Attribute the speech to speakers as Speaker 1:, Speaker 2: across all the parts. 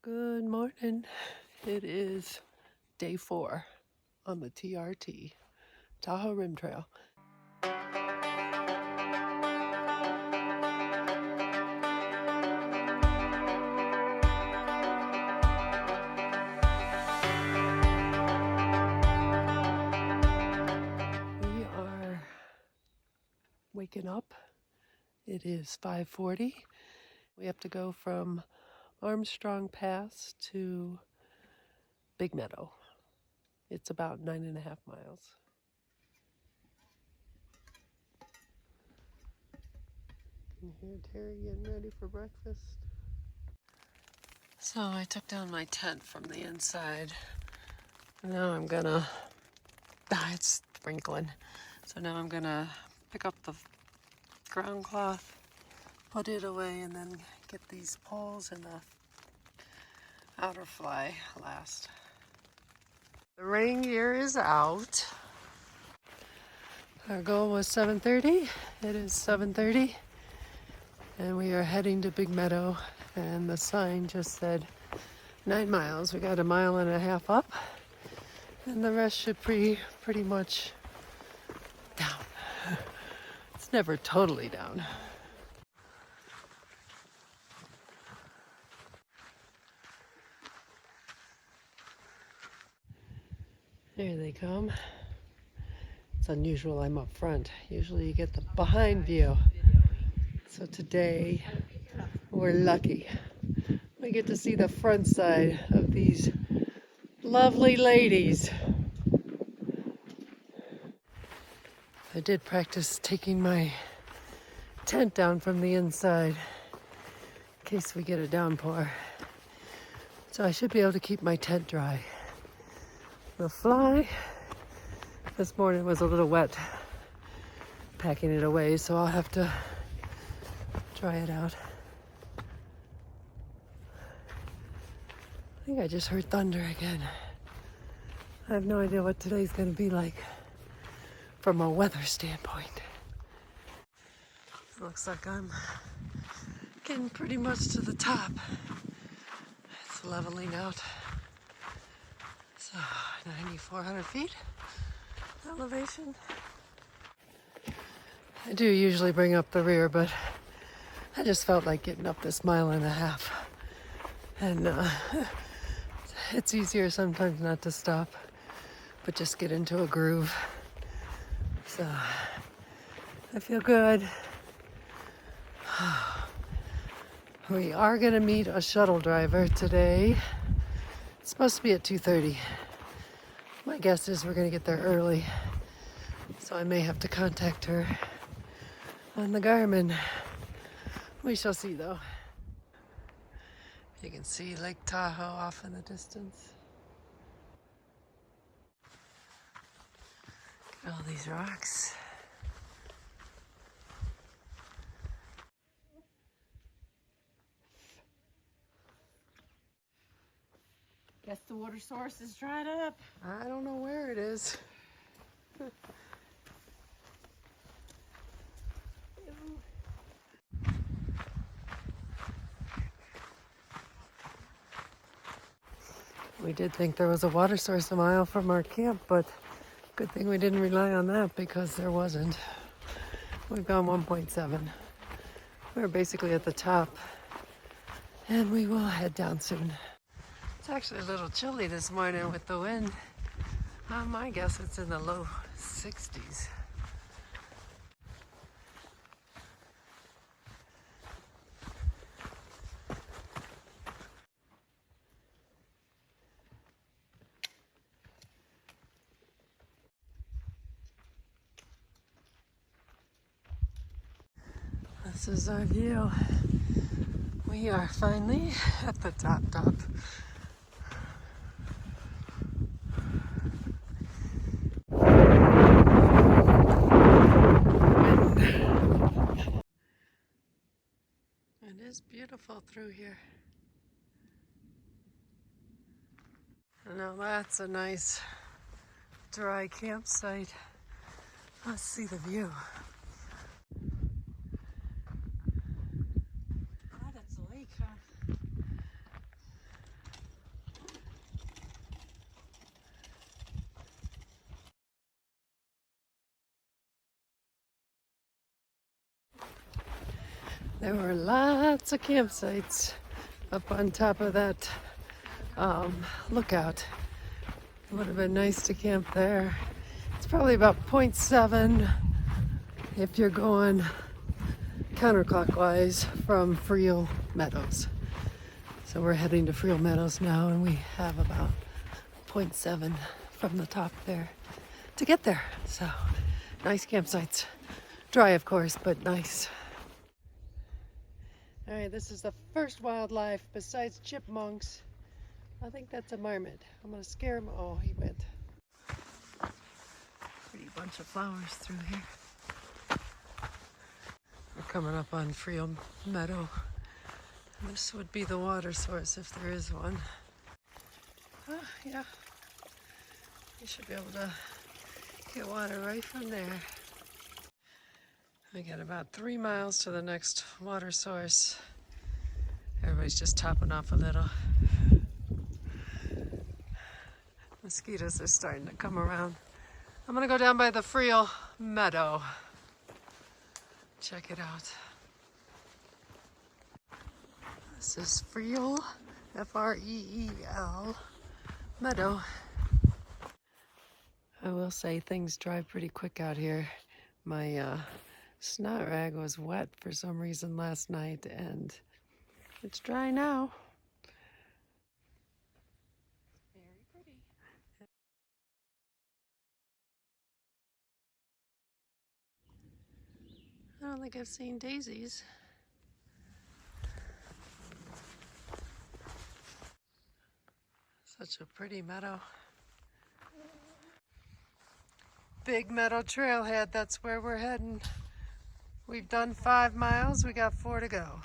Speaker 1: Good morning. It is day 4 on the TRT, Tahoe Rim Trail. We are waking up. It is 5:40. We have to go from Armstrong Pass to Big Meadow. It's about 9.5 miles. Can you hear Terry getting ready for breakfast? So I took down my tent from the inside. Now I'm gonna, it's sprinkling. So now I'm gonna pick up the ground cloth, put it away, and then get these poles and the outer fly last. The rain gear is out. Our goal was 7:30. It is 7:30. And we are heading to Big Meadow. And the sign just said 9 miles. We got 1.5 miles up. And the rest should be pretty much down. It's never totally down. There they come. It's unusual I'm up front. Usually you get the behind view. So today we're lucky. We get to see the front side of these lovely ladies. I did practice taking my tent down from the inside in case we get a downpour. So I should be able to keep my tent dry. The fly this morning was a little wet packing it away, so I'll have to dry it out. I think I just heard thunder again. I have no idea what today's going to be like from a weather standpoint. Looks like I'm getting pretty much to the top. It's leveling out. So 9,400 feet elevation. I do usually bring up the rear, but I just felt like getting up this 1.5 miles. And it's easier sometimes not to stop, but just get into a groove. So I feel good. We are gonna meet a shuttle driver today. It's supposed to be at 2:30. My guess is we're gonna get there early, so I may have to contact her on the Garmin. We shall see though. You can see Lake Tahoe off in the distance. Look at all these rocks.
Speaker 2: Guess the water source is dried up.
Speaker 1: I don't know where it is. We did think there was a water source a mile from our camp, but good thing we didn't rely on that because there wasn't. We've gone 1.7. We're basically at the top, and we will head down soon. It's actually a little chilly this morning with the wind. My guess it's in the low 60s. This is our view. We are finally at the top. It is beautiful through here. Now that's a nice dry campsite. Let's see the view.
Speaker 2: Oh, that's a lake, huh?
Speaker 1: There were lots of campsites up on top of that lookout. It would have been nice to camp there. It's probably about 0.7 if you're going counterclockwise from Friel Meadows. So we're heading to Friel Meadows now, and we have about 0.7 from the top there to get there. So nice campsites. Dry, of course, but nice. All right, this is the first wildlife besides chipmunks. I think that's a marmot. I'm gonna scare him. Oh, he went. Pretty bunch of flowers through here. We're coming up on Friel Meadow. This would be the water source if there is one. Oh, yeah. You should be able to get water right from there. We got about 3 miles to the next water source. Everybody's just topping off a little. Mosquitoes are starting to come around. I'm gonna go down by the Friel Meadow. Check it out. This is Friel, F-R-E-E-L, Meadow. I will say things dry pretty quick out here. My snot rag was wet for some reason last night, and it's dry now.
Speaker 2: Very pretty.
Speaker 1: I don't think I've seen daisies. Such a pretty meadow. Big Meadows Trailhead, that's where we're heading. We've done 5 miles, we got 4 to go.
Speaker 2: I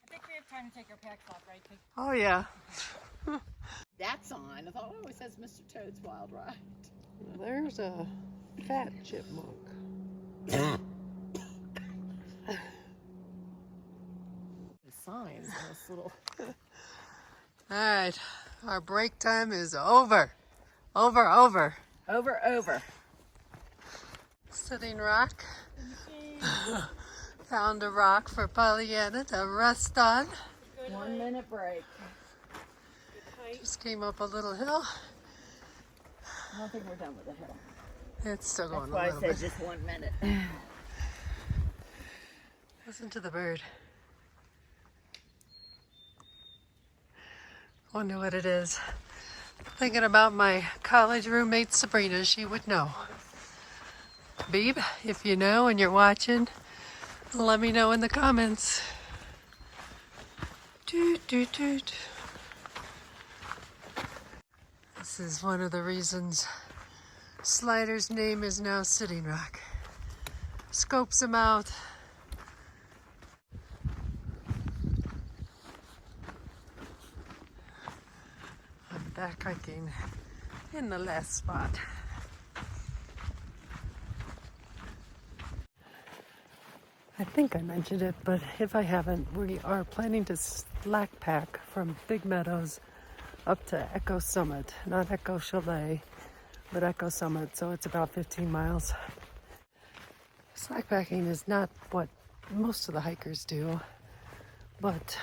Speaker 2: think we have time to take our packs off, right?
Speaker 1: Oh yeah.
Speaker 2: That sign, I thought, oh, it says Mr. Toad's Wild Ride.
Speaker 1: There's a fat chipmunk.
Speaker 2: The signs, this little...
Speaker 1: All right, our break time is over. Over.
Speaker 2: Over.
Speaker 1: Sitting Rock. Found a rock for Pollyanna to rest on.
Speaker 2: 1 minute break.
Speaker 1: Just came up a little hill.
Speaker 2: I don't think we're done with the hill.
Speaker 1: It's still going
Speaker 2: That's why
Speaker 1: a little
Speaker 2: I said
Speaker 1: bit.
Speaker 2: just 1 minute.
Speaker 1: Listen to the bird. Wonder what it is. Thinking about my college roommate Sabrina, she would know. Beeb, if you know and you're watching, let me know in the comments. Doot, doot, doot. This is one of the reasons Slider's name is now Sitting Rock. Scopes him out. I'm back hiking in the last spot. I think I mentioned it, but if I haven't, we are planning to slack pack from Big Meadows up to Echo Summit. Not Echo Chalet, but Echo Summit, so it's about 15 miles. Slack packing is not what most of the hikers do, but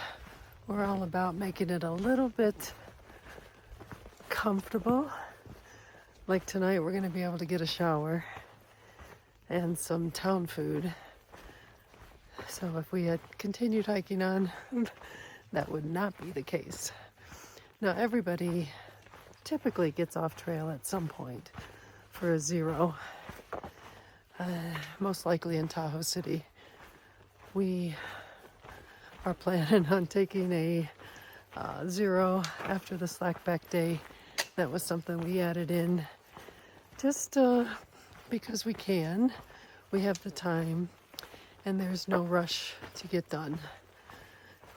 Speaker 1: we're all about making it a little bit comfortable. Like tonight, we're going to be able to get a shower and some town food. So if we had continued hiking on, that would not be the case. Now everybody typically gets off trail at some point for a zero, most likely in Tahoe City. We are planning on taking a zero after the slack back day. That was something we added in just because we can. We have the time. And there's no rush to get done.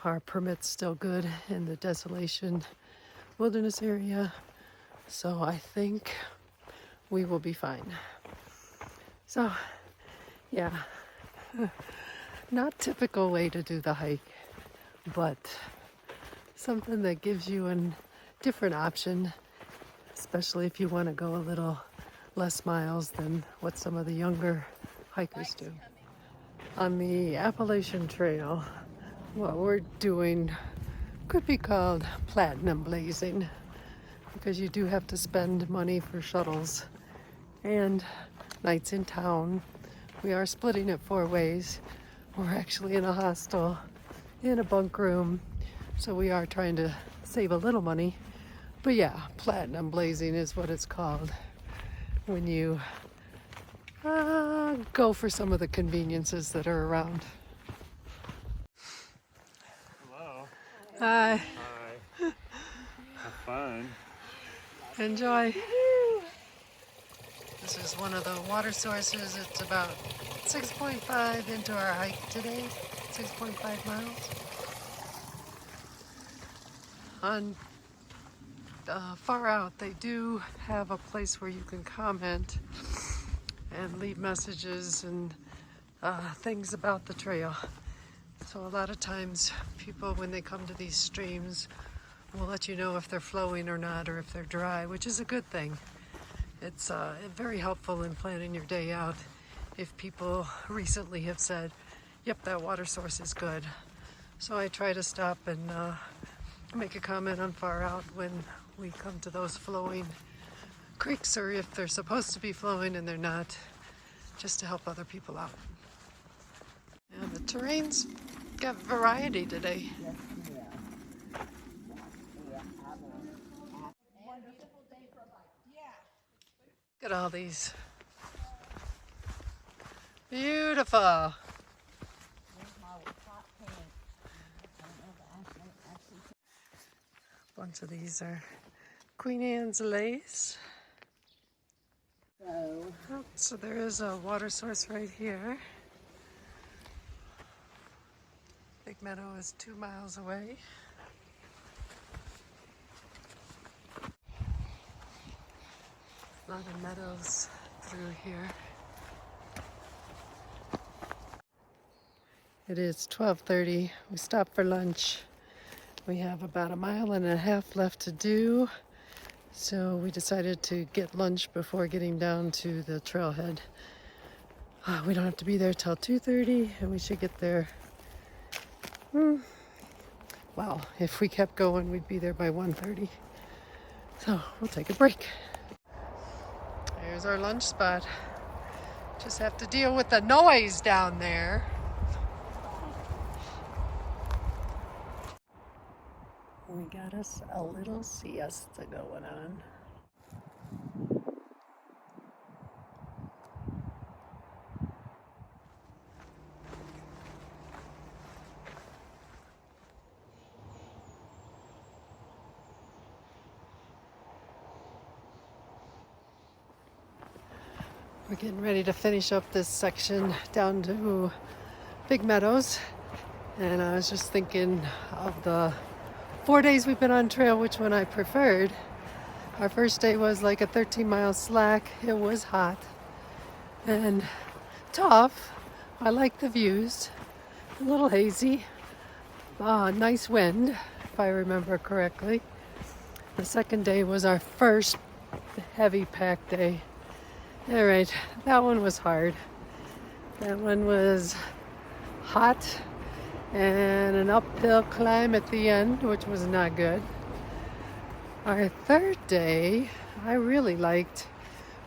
Speaker 1: Our permit's still good in the Desolation Wilderness area, so I think we will be fine. So, yeah, not typical way to do the hike, but something that gives you a different option, especially if you want to go a little less miles than what some of the younger hikers do. On the Appalachian Trail, what we're doing could be called platinum blazing because you do have to spend money for shuttles and nights in town. We are splitting it 4 ways. We're actually in a hostel, in a bunk room, so we are trying to save a little money. But yeah, platinum blazing is what it's called when you go for some of the conveniences that are around.
Speaker 3: Hello.
Speaker 1: Hi.
Speaker 3: Hi. Have fun.
Speaker 1: Enjoy. This is one of the water sources. It's about 6.5 into our hike today, 6.5 miles. On far out, they do have a place where you can comment and leave messages and things about the trail. So a lot of times people, when they come to these streams, will let you know if they're flowing or not, or if they're dry, which is a good thing. It's very helpful in planning your day out if people recently have said, yep, that water source is good. So I try to stop and make a comment on far out when we come to those flowing creeks, or if they're supposed to be flowing and they're not, just to help other people out. Yeah, the terrain's got variety today. Look at all these. Beautiful. A bunch of these are Queen Anne's lace. So there is a water source right here. Big Meadow is 2 miles away. A lot of meadows through here. It is 12:30. We stopped for lunch. We have about 1.5 miles left to do. So we decided to get lunch before getting down to the trailhead. We don't have to be there till 2:30, and we should get there. Well, if we kept going, we'd be there by 1:30. So we'll take a break. Here's our lunch spot. Just have to deal with the noise down there. We got us a little siesta going on. We're getting ready to finish up this section down to Big Meadows. And I was just thinking of the 4 days we've been on trail, which one I preferred. Our first day was like a 13-mile slack. It was hot and tough. I like the views. A little hazy. Nice wind, if I remember correctly. The second day was our first heavy pack day. All right, that one was hard. That one was hot and an uphill climb at the end, which was not good. Our third day, I really liked.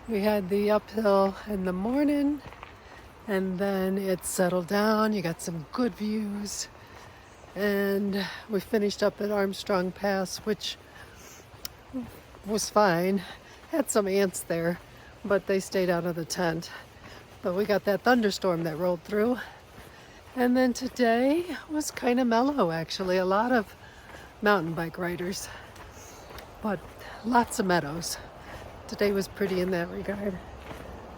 Speaker 1: We had the uphill in the morning, and then it settled down. You got some good views, and we finished up at Armstrong Pass, which was fine. Had some ants there, but they stayed out of the tent. But we got that thunderstorm that rolled through. And then today was kind of mellow, actually. A lot of mountain bike riders, but lots of meadows. Today was pretty in that regard.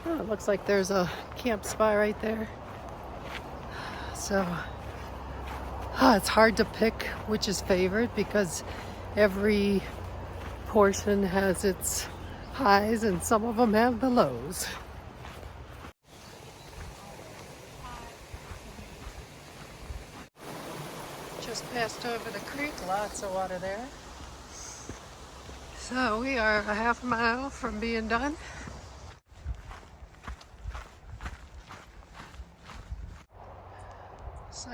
Speaker 1: Oh, it looks like there's a camp spot right there. So it's hard to pick which is favored because every portion has its highs and some of them have the lows. Just passed over the creek, lots of water there. So we are a 1/2 mile from being done.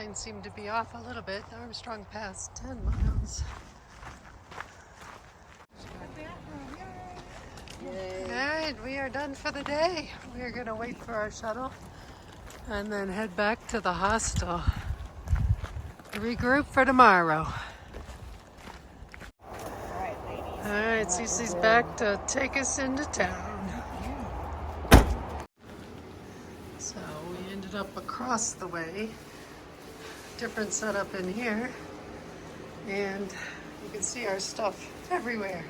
Speaker 1: signs seem to be off a little bit. Armstrong Pass, 10 miles.
Speaker 2: Yay.
Speaker 1: Alright, we are done for the day. We are going to wait for our shuttle and then head back to the hostel. Regroup for tomorrow.
Speaker 2: Alright, ladies.
Speaker 1: Alright, Cece's back to take us into town. So we ended up across the way. Different setup in here. And you can see our stuff everywhere.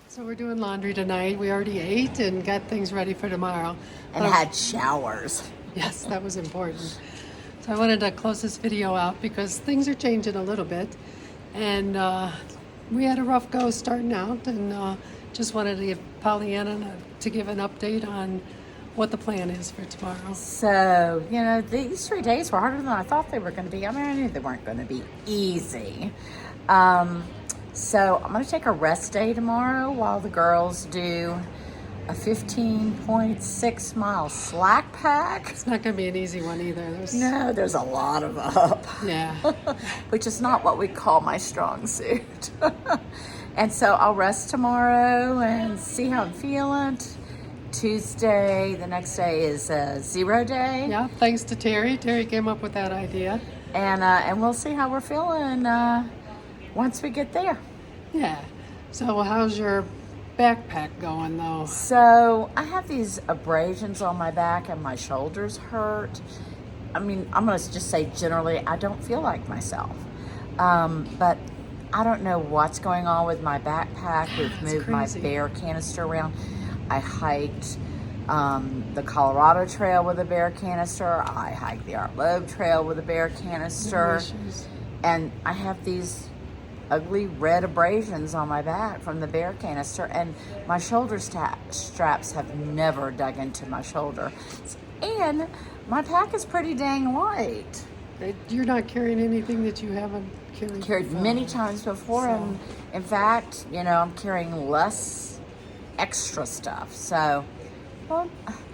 Speaker 1: So we're doing laundry tonight. We already ate and got things ready for tomorrow.
Speaker 2: And had showers.
Speaker 1: Yes, that was important. So I wanted to close this video out because things are changing a little bit. And we had a rough go starting out, and just wanted to give Pollyanna to give an update on what the plan is for tomorrow.
Speaker 2: So, you know, these 3 days were harder than I thought they were going to be. I mean, I knew they weren't going to be easy. So I'm going to take a rest day tomorrow while the girls do a 15.6 mile slack pack.
Speaker 1: It's not going to be an easy one either.
Speaker 2: There's a lot of up.
Speaker 1: Yeah.
Speaker 2: Which is not what we call my strong suit. And so I'll rest tomorrow and see how I'm feeling. Tuesday, the next day is a 0 day.
Speaker 1: Yeah, thanks to Terry. Terry came up with that idea.
Speaker 2: And we'll see how we're feeling once we get there.
Speaker 1: Yeah. So how's your backpack going though?
Speaker 2: So I have these abrasions on my back and my shoulders hurt. I mean, I'm going to just say generally I don't feel like myself. But I don't know what's going on with my backpack. We've moved my bear canister around. I hiked the Colorado Trail with a bear canister. I hiked the Art Loeb Trail with a bear canister. And I have these ugly red abrasions on my back from the bear canister, and my shoulder straps have never dug into my shoulder. And my pack is pretty dang light.
Speaker 1: You're not carrying anything that you haven't carried before.
Speaker 2: Many times before, and in fact, you know, I'm carrying less extra stuff. So
Speaker 1: we're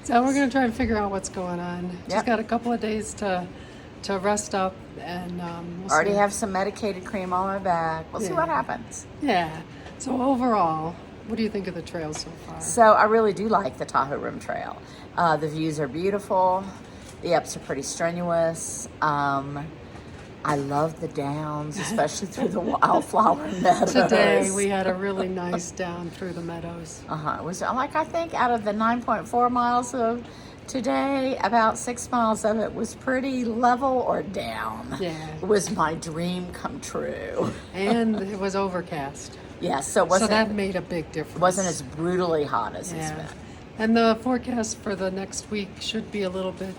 Speaker 1: going to try and figure out what's going on. Just got a couple of days to rest up, and we'll
Speaker 2: already
Speaker 1: see.
Speaker 2: have some medicated cream on my back. We'll see what happens.
Speaker 1: Yeah. So overall, what do you think of the trail so far?
Speaker 2: So I really do like the Tahoe Rim Trail. The views are beautiful. The ups are pretty strenuous. I love the downs, especially through the wildflower meadows.
Speaker 1: Today we had a really nice down through the meadows.
Speaker 2: It was like, I think out of the 9.4 miles of today, about 6 miles of it was pretty level or down.
Speaker 1: Yeah.
Speaker 2: It was my dream come true.
Speaker 1: And it was overcast.
Speaker 2: Yeah, so
Speaker 1: that made a big difference.
Speaker 2: Wasn't as brutally hot as it's been.
Speaker 1: And the forecast for the next week should be a little bit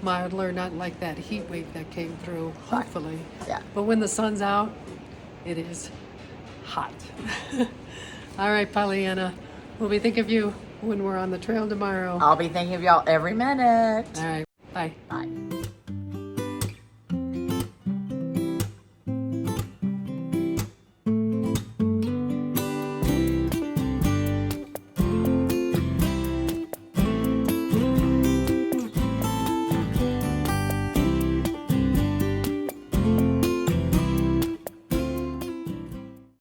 Speaker 1: milder, not like that heat wave that came through, hopefully.
Speaker 2: Yeah.
Speaker 1: But when the sun's out, it is hot. All right, Pollyanna, we'll be thinking of you when we're on the trail tomorrow.
Speaker 2: I'll be thinking of y'all every minute.
Speaker 1: All right, bye.
Speaker 2: Bye.